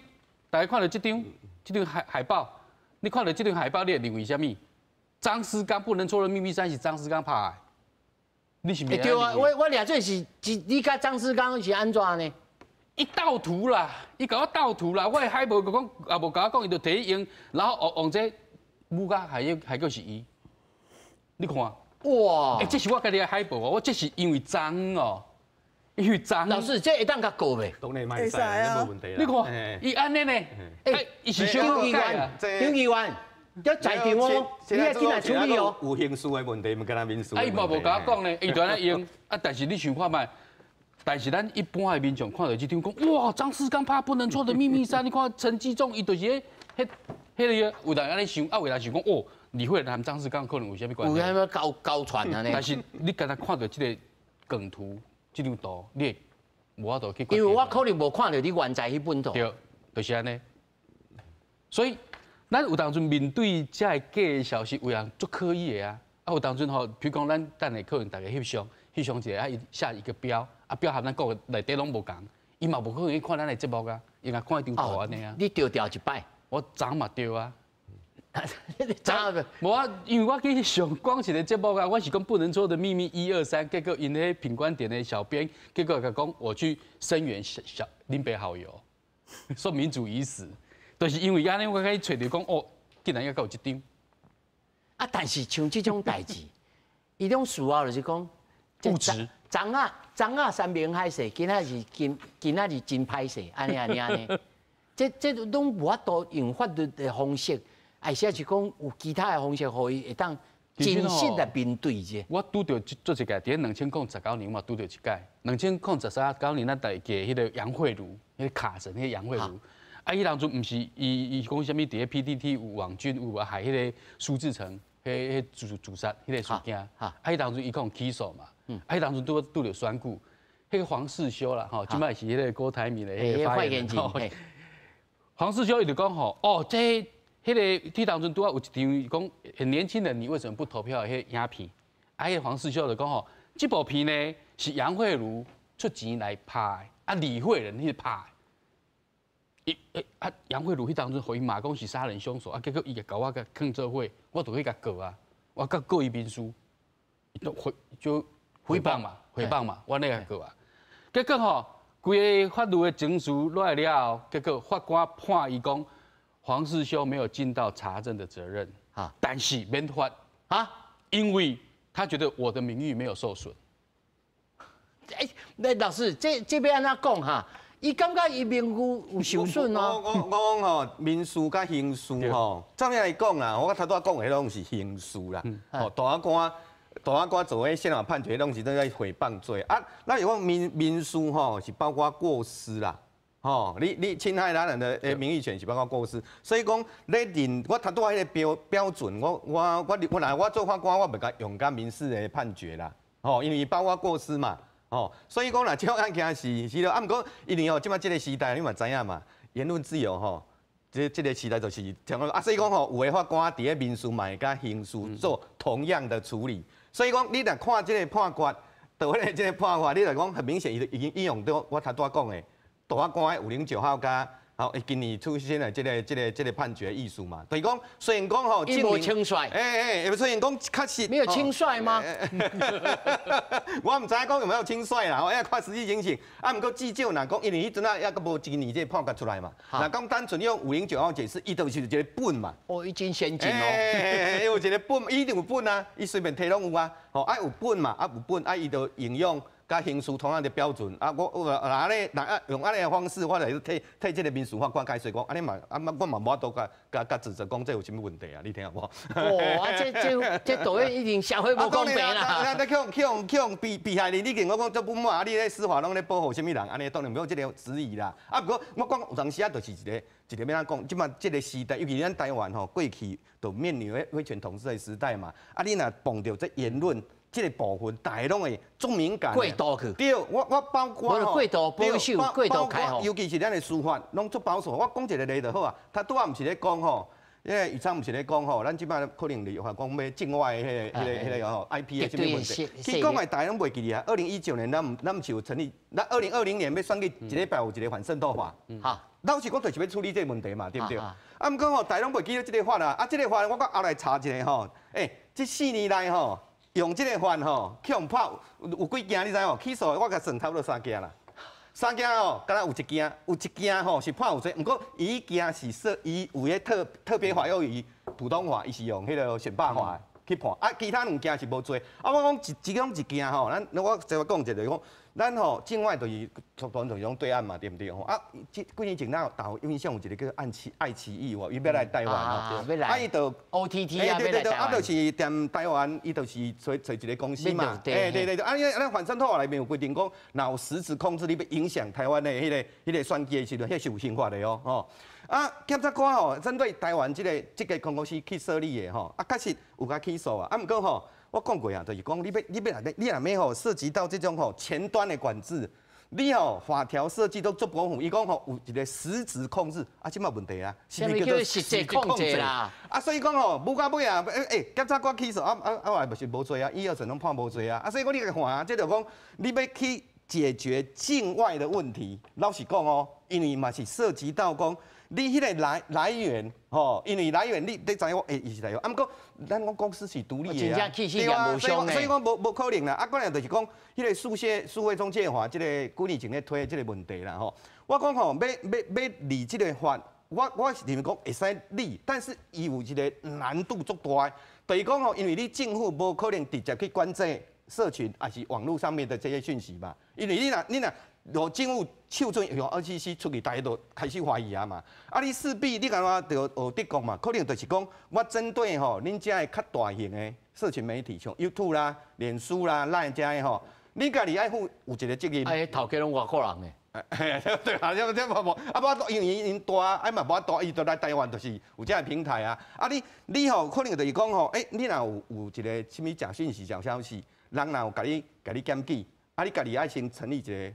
大家看到这张海报，你看到这张海报，你会认为什么？张思刚不能说的秘密山是张思刚拍的。你是袂对啊，我俩这是你甲张思刚是安怎呢？伊盗图啦，伊甲我盗图啦，我海报讲也无甲我讲，伊就摕去用，然后用这母甲还佫是伊，你看，哇！这是我家己的海报哦，我这是因为脏哦，因为脏。老师，这会当甲告袂？当然袂使啊，无问题啦。你看，伊安尼呢？伊是张议员，张议员。要在场哦，你要进来处理哦。有刑事的问题，毋跟他民事。伊嘛无甲我讲呢，伊在那用啊，但是你想看卖，但是咱一般的民众看到这张讲，哇，张思刚拍不能错的秘密山，你看陈吉仲伊就是迄个有人安尼想，啊，有人想讲哦，李慧兰和张思刚可能有啥物关系？有啥物高传啊呢？但是你刚才看到这个梗图，这张图，你无法度去。因为我可能无看到你原在迄本图。对，就是安尼。所以。咱有当阵面对这个假的消息，有人足刻意的啊。啊，有当阵吼，比如讲咱等下可能大家翕相一下，啊，下一个标，啊，标和咱讲内底拢无共，伊嘛无可能去看咱的节目啊，伊若看一张图安尼啊。你调一摆，我昨嘛调啊。无啊，因为我去上光一个节目啊，我是讲不能说的秘密1、2、3，结果因迄品冠店的小编，结果甲讲我去声援林北好友，说民主已死。就是因为安尼，我开始找到讲哦，竟然要搞一张。啊，但是像这种代志，伊种事后就是讲，固执。昨仔山明海誓，今仔是真歹势，安尼，这拢无法度用法律的方式，而且是讲有其他的方式，可以会当真实来面对者。我拄到做一届，伫2019年嘛拄到一届，2019年咱第届迄个杨慧茹，迄个卡神，迄个杨慧茹。啊！伊当初毋是伊讲啥物？伫咧 PTT 有网军有害迄个苏志成，迄自杀迄个事件。啊！伊当初伊讲起诉嘛。啊！伊当初拄着选举，迄个黄世修啦，吼，即摆是迄个郭台铭的迄个发言人。黄世修伊就讲吼，哦，迄个当初拄啊有一张讲很年轻人，你为什么不投票？迄影片，啊，迄个黄世修就讲吼，这部片呢是杨慧茹出钱来拍，啊，李慧仁去拍。杨慧茹迄当阵，互伊骂讲是杀人凶手，啊，结果伊个搞我个坑做伙，我就去甲告啊，我甲告伊民事，就诽谤嘛，我那个告啊，结果吼，规个法律的证词落来了，结果法官判伊讲黄世修没有尽到查证的责任，啊，但是免罚啊，因为他觉得我的名誉没有受损。那老师，这要安怎讲哈？伊感觉伊名誉有受损哦。我讲吼，民事甲刑事吼，照样来讲啦，我头拄仔讲的拢是刑事啦。哦，大法官做迄宪法判决，拢是在诽谤罪啊。咱有讲民事吼，是包括过失啦。吼，你侵害他人的名誉权是包括过失，所以讲你认我头拄仔迄个标准，我做法官，我袂甲用甲民事的判决啦。吼，因为包括过失嘛。哦，所以讲啦，这种案件是了，啊，毋过因为吼，即摆即个时代你嘛知影嘛，言论自由吼，这个时代就是像啊，所以讲吼，有的法官伫咧民事嘛会甲刑事做同样的处理，所以讲你若看即个判决，倒迄个即个判决，你来讲很明显，伊已经应用到我头拄仔讲的，大法官的509号甲好，今年出现了这个判决艺术嘛，就是讲虽然讲吼，一无轻率，虽然讲确实没有轻率吗？我唔知讲有没有轻率啦，要看实际情形。啊，不过至少若讲，因为迄阵啊，还阁无今年这判决出来嘛。若讲单纯用509号解释，伊就是一个本嘛。哦，已经先进哦。有一个本，伊一定有本啊，伊随便摕拢有啊。吼，爱有本嘛，啊有本，啊伊就应用。甲刑事同样的标准啊，我用安尼的方式，我来替这个民事法官解释讲，安尼嘛，我嘛无法度甲指责讲这有啥物问题啊？你听有无？哦，啊，这导演一定社会无公平啦。去用被害人，你跟我讲这不满，啊，你咧司法拢咧保护什么人？安尼当然没有这个质疑啦。啊，不过我讲有当时啊，就是一个要安讲，即马这个时代，尤其咱台湾吼，过去就面临威权统治的时代嘛。啊，你若碰到这言论。这个部分，大家拢会足敏感。过度去。对，我包括吼，过度保守，过度开放。尤其是咱的司法，拢足保守。我讲一个例就好啊。他拄仔毋是咧讲吼，因为余昌毋是咧讲吼，咱即摆可能是话讲要境外迄个吼 IP 的什么问题。去讲的大家拢袂记啊。2019年咱毋是有成立，咱2020年要选举一礼拜有一个反渗透法。好，老实讲就是要处理这个问题嘛，对不对？啊，毋过吼，大家拢袂记得这个法啦。啊，这个法我后来查一下吼，这4年来吼。用这个法吼，去用拍有几件你知无？起诉我甲算差不多3件啦。3件吼，敢若有一件吼是判有罪，不过伊件是伊有迄特别法，又以普通法，伊是用迄个选罢法去判。啊，其他2件是无罪。啊，我讲其中一件吼，我再讲一下就是讲，咱吼境外就是集团就是用对岸嘛，对不对吼？啊，几年前咱有印象有一个叫爱奇艺喎，伊要来台湾吼，啊，伊就 OTT 啊，对，啊，就是踮台湾，伊就是找一个公司嘛，对，啊，因为咱反渗透法里面有规定讲，若有实质控制你要影响台湾的迄个选举的时阵，迄是有刑法的哦，吼。啊，检察官吼，针对台湾这个公司去设立的吼，啊，确实有甲起诉啊，啊，毋过吼。我讲过啊，就是讲你若要吼涉及到这种吼前端的管制，你吼法条设计都做保护，伊讲吼有一个实质控制，啊，即嘛问题啊，是毋是叫实质控制啦？啊，所以讲吼，尾到尾啊，检察官起诉啊，是无罪啊，1、2审拢判无罪啊，啊，所以讲你个看啊，这就讲你要去解决境外的问题，老实讲哦，因为嘛是涉及到讲。你迄个来源，吼，因为来源你知影，伊是来源，啊，毋过咱讲公司是独立的啊，对啊，所以讲无可能啦。啊，当然就是讲，迄个数位中介法，即个几年前咧推即个问题啦，吼。我讲吼，要理即个法，我是认为讲会使理，但是伊有一个难度足大，就是讲吼，因为你政府无可能直接去管制社群还是网络上面的这些讯息嘛，因为你若有政府手准用277出去，大家都开始怀疑啊嘛。啊，你势必你感觉就学德国嘛，可能就是讲，我针对吼恁遮的较大型的社群媒体，像 YouTube 啦、脸书啦、Line 遮的吼，你家己爱负有一个责任。哎，头家拢外国人诶。对啊，这无啊，无因为因大，啊嘛无大，伊就来台湾就是有这个平台啊。啊，你吼可能就是讲吼，你若有一个什么假讯息、假消息，人若有甲你检举，啊，你家己爱先成立一个。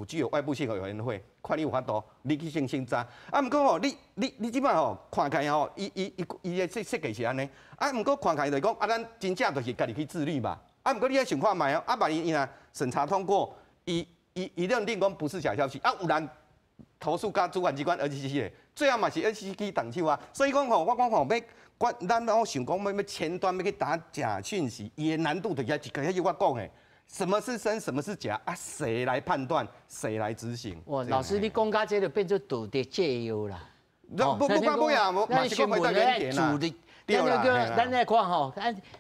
具有外部性的委员会，看你有法度，你去先查。啊，毋过吼，你即摆吼看起来吼，伊的设计是安尼。啊，毋过看起来就是讲，啊，咱真正就是家己去自律嘛。啊，毋过你要想看卖哦，啊，万一伊若审查通过，伊认定讲不是假消息，啊，有人投诉甲主管机关277的，最后嘛是277去动手啊。所以讲吼，我讲吼要，咱我想讲要前端要去打假讯息，伊的难度就遐是我讲的。什么是真，什么是假啊？谁来判断？谁来执行？哇，老师，你讲到这个变做道德戒忧啦。不呀，咱新闻爱主的，咱来看吼，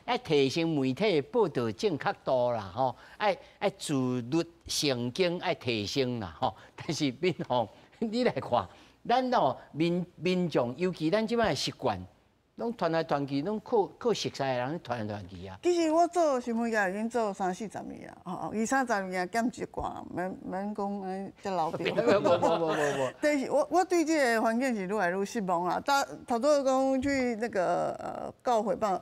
爱提升媒体报道正确度啦，吼，爱自律神经爱提升啦，吼。但是民众，你来看，咱吼民众，尤其咱即摆习惯。拢传来传去，拢靠熟悉的人传来传去啊。其实我做新闻业已经做30-40年啊，吼，20-30年减一寡，免讲安遮老表。无。但是我对这个环境是愈来愈失望啦。头拄讲去那个告诽谤，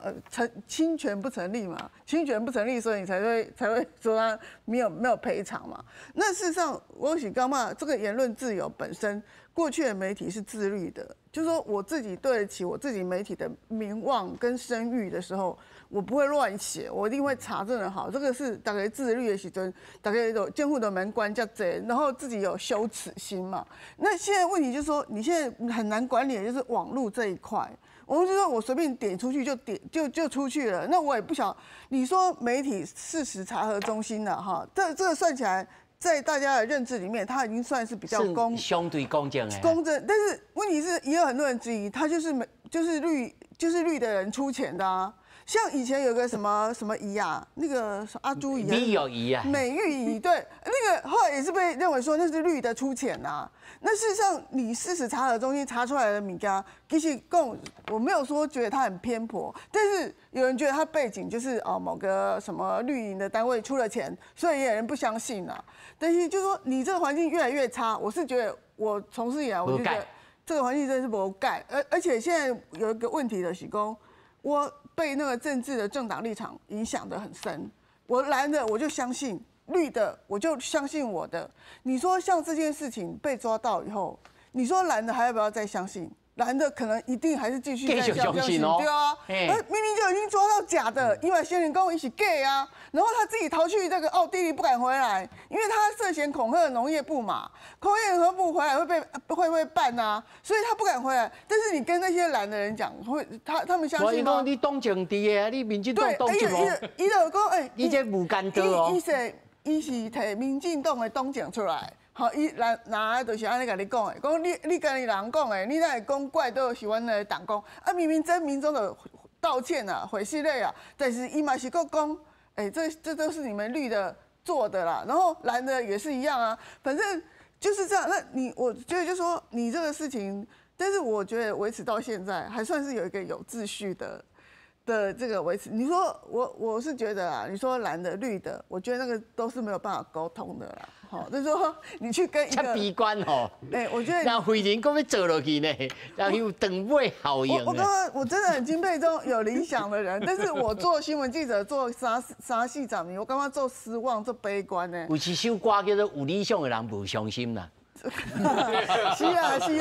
侵权不成立嘛，侵权不成立，所以你才会说他没有赔偿嘛。那事实上，我是感觉这个言论自由本身过去的媒体是自律的，就是说我自己对得起我自己媒体的名望跟声誉的时候，我不会乱写，我一定会查证的好。这个是大概自律的时阵，大概有监护的门关较贼，然后自己有羞耻心嘛。那现在问题就是说，你现在很难管理的就是网络这一块。我们就说我随便点出去就出去了，那我也不晓你说媒体事实查核中心了哈，这个算起来。在大家的认知里面，它已经算是比较相对公正的。公正，但是问题是也有很多人质疑，他就是绿的人出钱的啊。像以前有个什么仪啊，那个阿朱仪啊，美玉仪啊，美玉仪，对，那个后来也是被认为说那是绿的出钱啊。那事实上，你事实查核中心查出来的米家，其实我没有说觉得他很偏颇，但是有人觉得他背景就是某个什么绿营的单位出了钱，所以也有人不相信啊。但是就是说你这个环境越来越差，我是觉得我从事以来，我就觉得这个环境真的是不盖，而且现在有一个问题的是说，我被那个政治的政党立场影响得很深，我蓝的我就相信。绿的我就相信我的。你说像这件事情被抓到以后，你说蓝的还要不要再相信？蓝的可能一定还是继续再相信哦，对啊，明明就已经抓到假的，因为先人跟我一起 gay 啊，然后他自己逃去这个奥地利不敢回来，因为他涉嫌恐吓农业部嘛，恐吓农业部回来会被办啊，所以他不敢回来。但是你跟那些蓝的人讲，他们相信吗？你党政治的，你民进党党政哦，伊就讲你这无间道哦，伊是摕民进党的党政出来。好，伊拿就是安尼甲你讲的，讲你跟你人讲的，你哪会讲怪都是阮的党工啊？明明真民众的道歉啊，悔失泪啊，但是伊嘛是个讲，这都是你们绿的做的啦，然后蓝的也是一样啊，反正就是这样。那我觉得就说你这个事情，但是我觉得维持到现在还算是有一个有秩序的这个维持。你说我是觉得啊，你说蓝的绿的，我觉得那个都是没有办法沟通的啦。好，就是说你去跟一个闭关哦，我觉得让慧玲讲要做落去呢，然后有等尾效应。我真的很敬佩这种有理想的人，但是我做新闻记者做三四十年，我感觉做失望、做悲观呢。有一首歌叫做《有理想的人无伤心》啦。是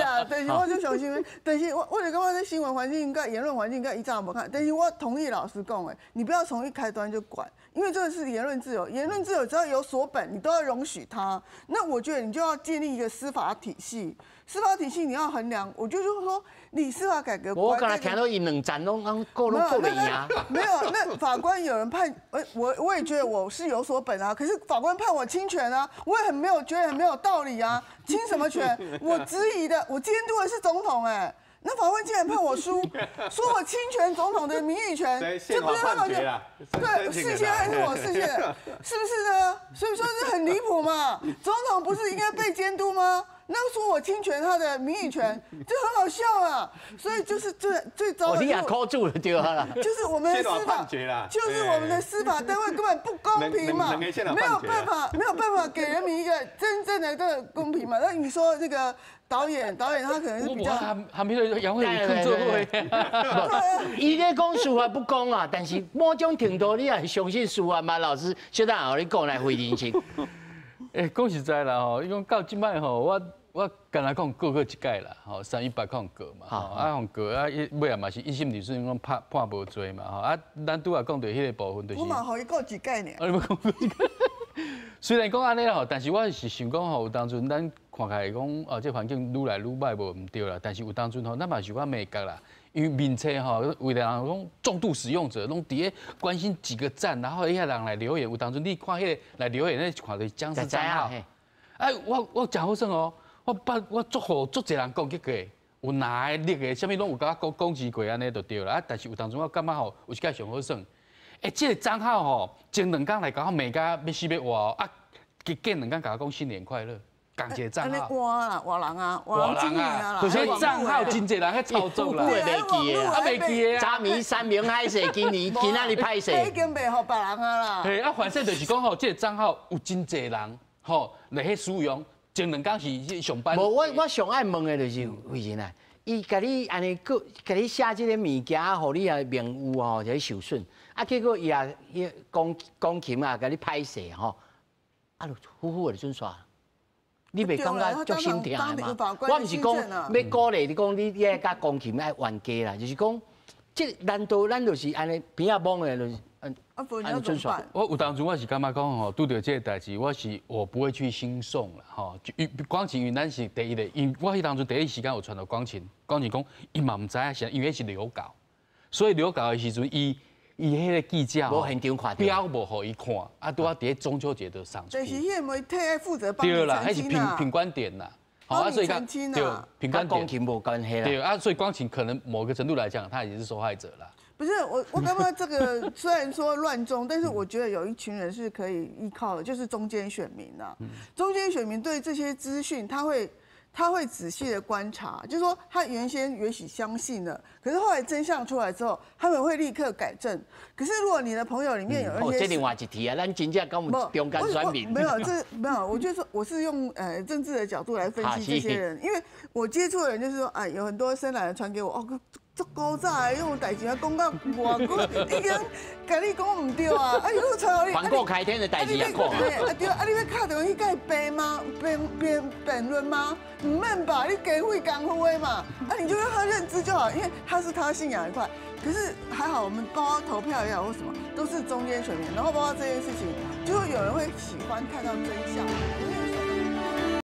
啊，但是我就相信，但是我就感觉这新闻环境跟言论环境跟一早无看，但是我同意老师讲的，你不要从一开端就管。因为这个是言论自由，言论自由只要有所本，你都要容许它。那我觉得你就要建立一个司法体系，司法体系你要衡量。我就是说，你司法改革，我刚才听到伊两站拢过袂赢。没有，那法官有人判，我也觉得我是有所本啊。可是法官判我侵权啊，我也觉得很没有道理啊。侵什么权？我质疑的，我监督的是总统那法官竟然判我输，说我侵权总统的名誉权，这不是很好讲？对，事先还是我事先，是不是呢？所以说这很离谱嘛。总统不是应该被监督吗？那说我侵权他的名誉权，这很好笑啊。所以就是最糟的，你也扣住了对了，就是我们的司法，就是我们的司法单位根本不公平嘛，没有办法给人民一个真正的这个公平嘛。那你说这个。导演他可能是比较还没有杨慧玲去做会，伊咧讲司法不公啊，但是某种程度你也相信司法嘛？老师，小等下你讲来回人性。讲实在啦吼，伊讲到即摆吼，我干来讲过一届啦，吼318抗过嘛，抗过尾啊嘛是一审律师讲判无罪嘛，咱拄啊讲到迄个部分就是。我嘛互伊过一届呢。你要讲过一届？虽然讲安尼吼，但是我是想讲吼，有当阵咱看起来讲，这环境愈来愈歹无唔对啦。但是有当阵吼，咱嘛是有美感啦。因为面册吼，为了人讲重度使用者，拢伫咧关心几个赞，然后一下人来留言。有当阵你看迄个来留言，那看到僵尸账号。我真好耍哦，我祝福足侪人攻击过，有哪个立个，啥物拢有甲我攻击过安尼就对啦。但是有当阵我感觉吼，有一届上好耍。这个账号吼，前2天来甲我骂甲要死要活隔2天甲我讲新年快乐，共一个账号。活人啊，就是账号真侪人喺操作啦，袂记的，昨暝3名歹势，今仔日歹势。已经袂互别人啊啦。反正就是讲吼，这个账号有真侪人吼来去使用，前2天是上班。无，我上爱问的就是慧仁啊，伊甲你安尼个，甲你写这个物件，互你啊名誉吼就受损。结果伊也钢琴啊，甲你歹势吼，就呼呼的准煞。你袂感觉足心疼的吗？我唔是讲要鼓励你讲你也甲钢琴爱冤家啦，就是讲，这难道咱就是安尼边仔摸的，就是按遵守。我有当初我是感觉讲吼，拄到这个代志，我不会去兴颂啦吼。光琴云咱是第一个，因我迄当初第一时间有传到光琴讲伊嘛唔知影，因为是留稿，所以留稿的时阵伊迄个记者无现场看到，表无互伊看，啊，拄啊伫中秋节就上出。就是迄个媒体爱负责帮你对啦，澄清啦。迄是品观点啦。好，所以澄清对品观点。光琴无关系啦。对啊，所以光琴可能某个程度来讲，他也是受害者啦。不是我刚刚这个虽然说乱中，但是我觉得有一群人是可以依靠的，就是中间选民啊。中间选民对这些资讯，他会仔细的观察，就是说他原先也许相信了，可是后来真相出来之后，他们会立刻改正。可是如果你的朋友里面有一些，这另外一题啊，咱真正跟我们中间选民没有没有，我就说我是用政治的角度来分析这些人，因为我接触的人就是说，有很多深蓝的传给我哦。足古早的，因为代志啊讲到外国，已经甲你讲唔对啊，啊你传你。反过开天的代志也讲啊。对啊，你要敲电话去甲伊辩吗？辩论吗？唔免吧，你给会功夫的嘛，啊你就让他认知就好，因为他是他信仰一块。可是还好，我们包括投票也好或什么，都是中间选民，然后包括这件事情，就会有人会喜欢看到真相。